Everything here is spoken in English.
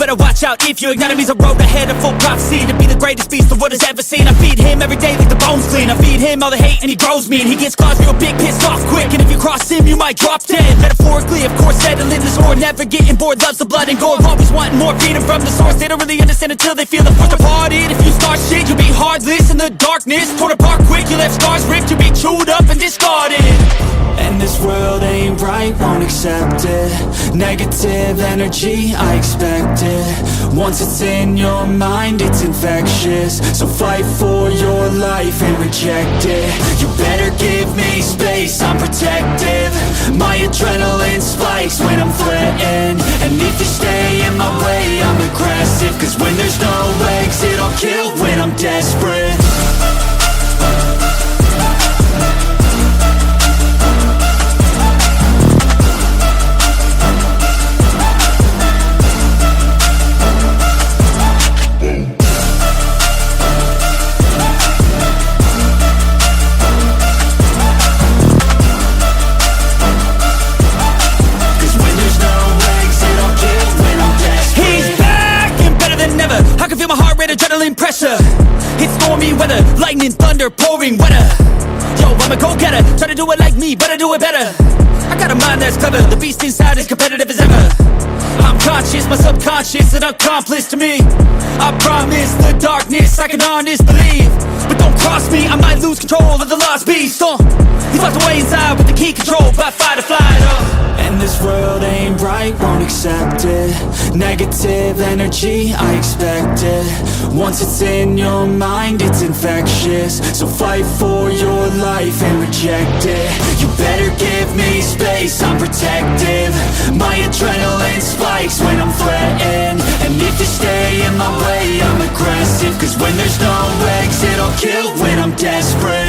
better watch out if your enemy's a road ahead of full prophecy. To be the greatest beast the world has ever seen. I feed him every day like the bones clean. I feed him all the hate and he grows me. And he gets claws real big, pissed off quick. And if you cross him, you might drop dead. Metaphorically, of course, settling the score. Never getting bored, loves the blood and gore. Always wanting more, freedom from the source. They don't really understand until they feel the force departed. If you start shit, you'll be heartless in the darkness. Torn apart quick, you left scars ripped. You'll be chewed up and discarded. And this world ain't right, won't accept it. Negative energy, I expect it. Once it's in your mind, it's infectious. So fight for your life and reject it. You better give me space, I'm protective. My adrenaline spikes when I'm threatened. And if you stay in my way, I'm aggressive. Cause when there's no exit, I'll kill when I'm desperate. Adrenaline pressure, it's stormy weather, lightning, thunder, pouring weather. Yo, I'm a go-getter, try to do it like me, but I do it better. I got a mind that's clever, the beast inside is competitive as ever. I'm conscious, my subconscious, an accomplice to me. I promise the darkness, I can honest believe. But don't cross me, I might lose control of the lost beast. He's locked away inside with the key controlled by fight or flight. And this world ain't right, won't accept it. Negative energy, I expect it. Once it's in your mind, it's infectious. So fight for your life and reject it. You better give me space, I'm protective. My adrenaline spikes when I'm threatened. And if you stay in my way, I'm aggressive. Cause when there's no exit, I'll kill when I'm desperate.